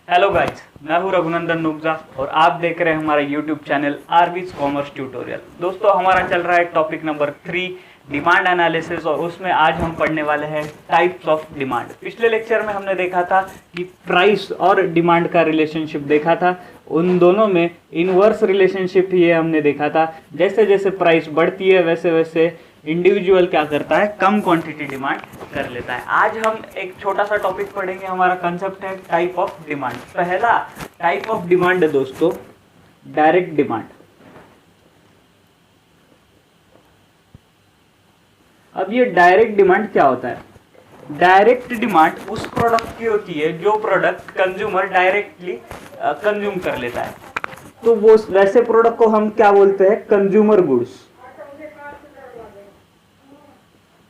Hello guys, मैं हूं रघुनंदन नुब्जा और आप देख रहे हैं हमारा यूट्यूब चैनल आरवीज कॉमर्स ट्यूटोरियल। दोस्तों, हमारा चल रहा है टॉपिक नंबर 3 डिमांड एनालिसिस और उसमें आज हम पढ़ने वाले हैं टाइप्स ऑफ डिमांड। पिछले लेक्चर में हमने देखा था कि प्राइस और डिमांड का रिलेशनशिप देखा था, उन दोनों में इनवर्स रिलेशनशिप ही हमने देखा था। जैसे जैसे प्राइस बढ़ती है वैसे वैसे इंडिविजुअल क्या करता है, कम क्वांटिटी डिमांड कर लेता है। आज हम एक छोटा सा टॉपिक पढ़ेंगे, हमारा कंसेप्ट है टाइप ऑफ डिमांड। पहला टाइप ऑफ डिमांड है दोस्तों डायरेक्ट डिमांड। अब ये डायरेक्ट डिमांड क्या होता है? डायरेक्ट डिमांड उस प्रोडक्ट की होती है जो प्रोडक्ट कंज्यूमर डायरेक्टली कंज्यूम कर लेता है, तो वो वैसे प्रोडक्ट को हम क्या बोलते हैं? Consumer goods.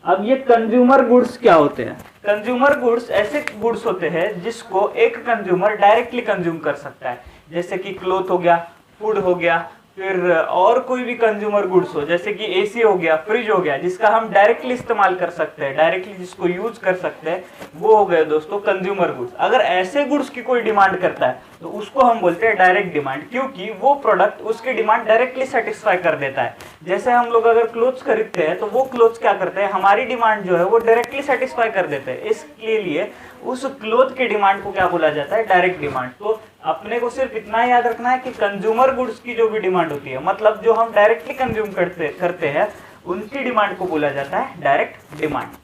अब ये कंज्यूमर गुड्स क्या होते हैं? कंज्यूमर गुड्स ऐसे गुड्स होते हैं जिसको एक कंज्यूमर डायरेक्टली कंज्यूम कर सकता है, जैसे कि क्लोथ हो गया, फूड हो गया, फिर और कोई भी कंज्यूमर गुड्स हो, जैसे कि एसी हो गया, फ्रिज हो गया, जिसका हम डायरेक्टली इस्तेमाल कर सकते हैं, डायरेक्टली जिसको यूज कर सकते हैं, वो हो गए दोस्तों कंज्यूमर गुड्स। अगर ऐसे गुड्स की कोई डिमांड करता है तो उसको हम बोलते हैं डायरेक्ट डिमांड, क्योंकि वो प्रोडक्ट उसकी डिमांड डायरेक्टली सेटिस्फाई कर देता है। जैसे हम लोग अगर क्लोथ्स खरीदते हैं तो वो क्लोथ्स क्या करते हैं, हमारी डिमांड जो है वो डायरेक्टली सेटिस्फाई कर देते हैं। इसके लिए उस क्लोथ की डिमांड को क्या बोला जाता है? Direct demand. तो अपने को सिर्फ इतना याद रखना है कि कंज्यूमर गुड्स की जो भी डिमांड होती है, मतलब जो हम डायरेक्टली कंज्यूम करते हैं, उनकी डिमांड को बोला जाता है डायरेक्ट डिमांड।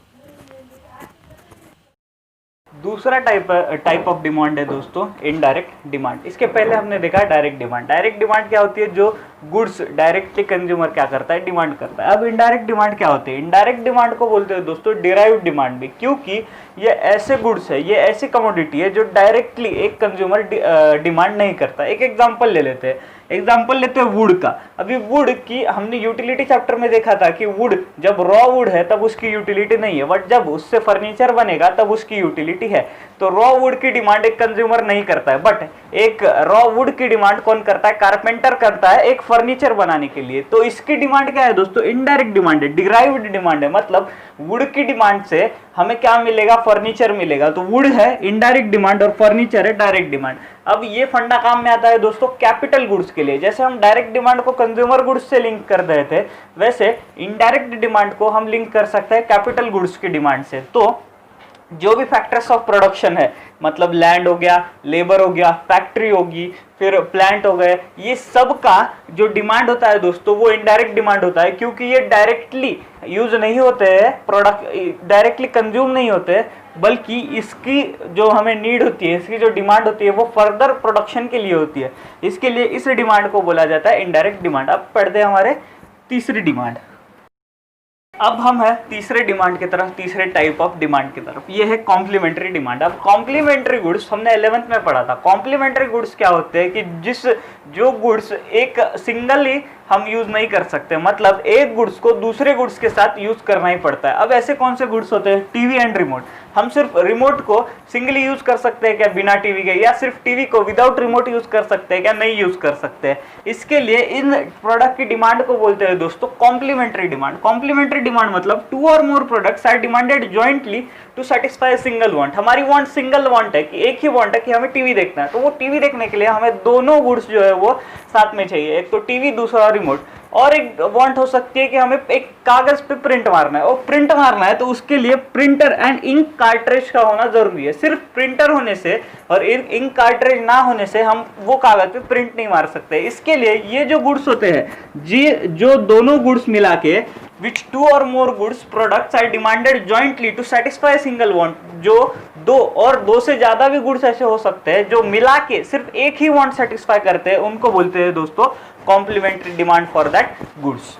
दूसरा टाइप ऑफ डिमांड है दोस्तों इनडायरेक्ट डिमांड। इसके पहले हमने देखा डायरेक्ट डिमांड। डायरेक्ट डिमांड क्या होती है? जो गुड्स डायरेक्टली कंज्यूमर क्या करता है, डिमांड करता है। अब इनडायरेक्ट डिमांड क्या होती है? इनडायरेक्ट डिमांड को बोलते हैं दोस्तों डिराइव्ड डिमांड भी, क्योंकि ये ऐसे गुड्स है, ये ऐसी कमोडिटी है जो डायरेक्टली एक कंज्यूमर डिमांड नहीं करता। एक एग्जांपल ले लेते हैं, वुड का। अभी वुड की हमने यूटिलिटी चैप्टर में देखा था कि वुड जब रॉ वुड है तब उसकी यूटिलिटी नहीं है, बट जब उससे फर्नीचर बनेगा तब उसकी यूटिलिटी है। तो रॉ वुड की डिमांड एक कंज्यूमर नहीं करता है, बट एक रॉ वुड की डिमांड कौन करता है? कारपेंटर करता है एक फर्नीचर बनाने के लिए। तो इसकी डिमांड क्या है दोस्तों? इनडायरेक्ट डिमांड है, डिराइव्ड डिमांड है। मतलब वुड की डिमांड से हमें क्या मिलेगा? फर्नीचर मिलेगा। तो वुड है इनडायरेक्ट डिमांड और फर्नीचर है डायरेक्ट डिमांड। अब ये फंडा काम में आता है दोस्तों कैपिटल गुड्स के लिए। जैसे हम डायरेक्ट डिमांड को कंज्यूमर गुड्स से लिंक कर रहे थे, वैसे इनडायरेक्ट डिमांड को हम लिंक कर सकते हैं कैपिटल गुड्स की डिमांड से। तो जो भी फैक्टर्स ऑफ प्रोडक्शन है, मतलब लैंड हो गया, लेबर हो गया, फैक्ट्री होगी, फिर प्लांट हो गए, ये सब का जो डिमांड होता है दोस्तों वो इनडायरेक्ट डिमांड होता है, क्योंकि ये डायरेक्टली यूज नहीं होते हैं, प्रोडक्ट डायरेक्टली कंज्यूम नहीं होते हैं, बल्कि इसकी जो हमें नीड होती है, इसकी जो डिमांड होती है वो फर्दर प्रोडक्शन के लिए होती है। इसके लिए इस डिमांड को बोला जाता है इनडायरेक्ट डिमांड। अब पढ़ते हैं हमारे तीसरी डिमांड। अब हम है तीसरे डिमांड की तरफ, तीसरे टाइप ऑफ डिमांड की तरफ। ये है कॉम्प्लीमेंट्री डिमांड। अब कॉम्प्लीमेंट्री गुड्स हमने 11th में पढ़ा था। कॉम्प्लीमेंट्री गुड्स क्या होते हैं कि जो गुड्स एक सिंगली हम यूज नहीं कर सकते, मतलब एक गुड्स को दूसरे गुड्स के साथ यूज करना ही पड़ता है। अब ऐसे कौन से गुड्स होते हैं? TV and remote. हम सिर्फ रिमोट को सिंगली यूज कर सकते हैं क्या बिना टीवी के, या सिर्फ टीवी को विदाउट रिमोट यूज कर सकते हैं क्या? नहीं यूज कर सकते हैं। इसके लिए इन प्रोडक्ट की डिमांड को बोलते हैं दोस्तों कॉम्प्लीमेंट्री डिमांड। कॉम्प्लीमेंट्री डिमांड मतलब 2 और more products are demanded jointly to satisfy single want. हमारी वांट सिंगल वांट है कि एक ही वांट है कि हमें टीवी देखना है, तो वो टीवी देखने के लिए हमें दोनों गुड्स जो है वो साथ में चाहिए, एक तो टीवी, दूसरा रिमोट। और एक वांट हो सकती है कि हमें एक कागज पे प्रिंट मारना है, और प्रिंट मारना है तो उसके लिए प्रिंटर एंड इंक कार्ट्रिज का होना जरूरी है। सिर्फ प्रिंटर होने से और इंक कार्ट्रिज ना होने से हम वो कागज पे प्रिंट नहीं मार सकते। इसके लिए ये जो गुड्स होते हैं, जो दोनों गुड्स मिला के which 2 or more goods products are demanded jointly to satisfy a single want, जो 2 से ज्यादा भी गुड्स ऐसे हो सकते हैं जो मिला के सिर्फ एक ही वांट सेटिस्फाई करते हैं, उनको बोलते हैं दोस्तों complementary demand for that goods.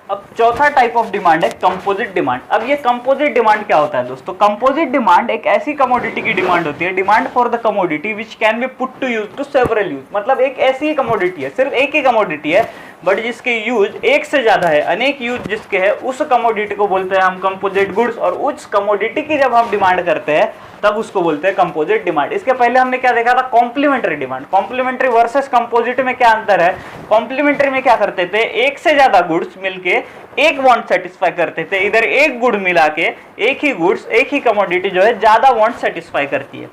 अब चौथा टाइप ऑफ डिमांड है कंपोजिट डिमांड। अब ये कंपोजिट डिमांड क्या होता है दोस्तों? कंपोजिट डिमांड एक ऐसी कमोडिटी की डिमांड होती है, demand for the commodity which can be put to use to several use. मतलब एक ऐसी कमोडिटी है, सिर्फ एक ही कमोडिटी है, बट जिसके यूज एक से ज्यादा है, अनेक यूज जिसके है, उस कमोडिटी को बोलते हैं हम कंपोजिट गुड्स। और उस कमोडिटी की जब हम डिमांड करते हैं तब उसको बोलते हैं कंपोजिट डिमांड। इसके पहले हमने क्या देखा था? Complementary demand. Complementary versus composite में क्या अंतर है? कॉम्प्लीमेंट्री में क्या करते थे? एक से ज्यादा गुड्स मिलके एक वांट सेटिस्फाई करते थे। इधर एक गुड मिला के एक ही गुड्स, एक ही कमोडिटी जो है ज्यादा वांट सेटिस्फाई करती है।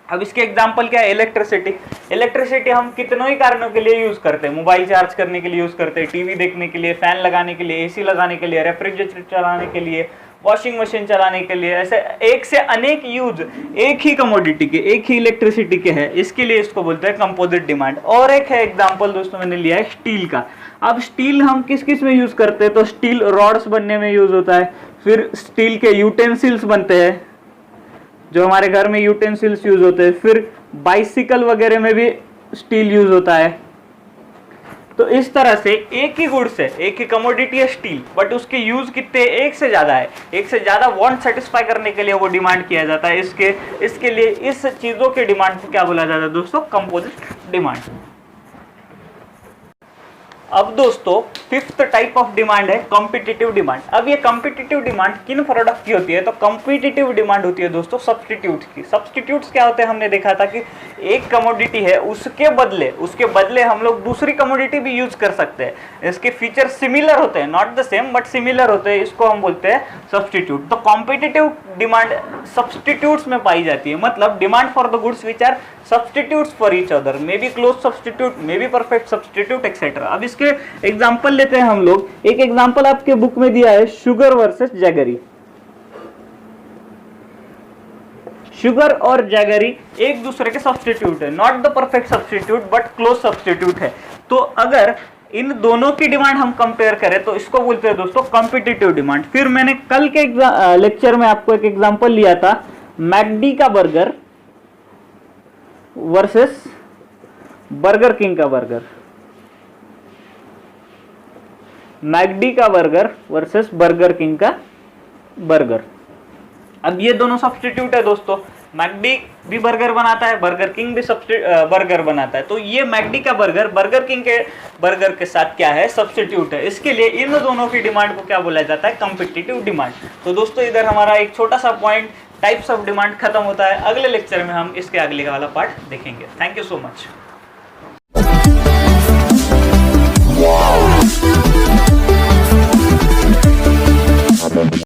अब इसके एग्जांपल क्या है, इलेक्ट्रिसिटी। इलेक्ट्रिसिटी हम कितनों ही कारणों के लिए यूज करते हैं, मोबाइल चार्ज करने के लिए यूज करते हैं, टीवी देखने के लिए, फैन लगाने के लिए, एसी लगाने के लिए, रेफ्रिजरेटर चलाने के लिए, वॉशिंग मशीन चलाने के लिए, ऐसे एक से अनेक यूज एक ही कमोडिटी के, एक ही इलेक्ट्रिसिटी के है, इसके लिए इसको बोलते हैं कंपोजिट डिमांड। और एक है एग्जांपल दोस्तों मैंने लिया है स्टील का। अब स्टील हम किस किस में यूज करते हैं, तो स्टील रॉड्स बनने में यूज होता है, फिर स्टील के यूटेंसिल्स बनते हैं, जो हमारे घर में यूटेंसिल्स यूज होते हैं, फिर बाइसिकल वगैरह में भी स्टील यूज होता है। तो इस तरह से एक ही गुड्स है, एक ही कमोडिटी है स्टील, बट उसके यूज कितने, एक से ज्यादा है, एक से ज्यादा वांट सेटिस्फाई करने के लिए वो डिमांड किया जाता है। इसके लिए इस चीजों के डिमांड को क्या बोला जाता है दोस्तों, कंपोजिट डिमांड। अब दोस्तों फिफ्थ टाइप ऑफ डिमांड है कॉम्पिटिटिव डिमांड। अब ये कॉम्पिटिटिव डिमांड किन प्रोडक्ट की होती है, तो कॉम्पिटिटिव डिमांड होती है दोस्तों सब्स्टिट्यूट्स की। सब्स्टिट्यूट्स क्या होते हैं, हमने देखा था कि एक कमोडिटी है, उसके बदले हम लोग दूसरी कमोडिटी भी यूज कर सकते हैं। इसके फीचर सिमिलर होते हैं, not the same but similar होते हैं, इसको हम बोलते हैं सब्स्टिट्यूट। तो कॉम्पिटिटिव डिमांड सब्स्टिट्यूट्स में पाई जाती है, मतलब demand for the goods which are substitutes for each other, may be close substitute, may be perfect substitute etcetera. अब इसके एग्जांपल लेते हैं हम लोग। एक एग्जांपल आपके बुक में दिया है शुगर वर्सेस जैगरी। शुगर और जैगरी एक दूसरे के सब्स्टिट्यूट है, not the perfect substitute but close substitute है। तो अगर इन दोनों की डिमांड हम कंपेयर करें तो इसको बोलते हैं दोस्तों कॉम्पिटिटिव डिमांड। फिर मैंने कल के लेक्चर में आपको एक एग्जांपल लिया था मैकडी का बर्गर वर्सेस बर्गर किंग का बर्गर, मैकडी का बर्गर वर्सेस बर्गर किंग का बर्गर। अब ये दोनों सब्स्टिट्यूट है दोस्तों, मैकडी भी बर्गर बनाता है, बर्गर किंग भी बर्गर बनाता है। तो ये मैकडी का बर्गर बर्गर किंग के बर्गर के साथ क्या है, सब्स्टिट्यूट है। इसके लिए इन दोनों की डिमांड को क्या बोला जाता है, कॉम्पिटिटिव डिमांड। तो दोस्तों इधर हमारा एक छोटा सा पॉइंट टाइप्स ऑफ डिमांड खत्म होता है। अगले लेक्चर में हम इसके अगले वाला पार्ट देखेंगे। Thank you so much.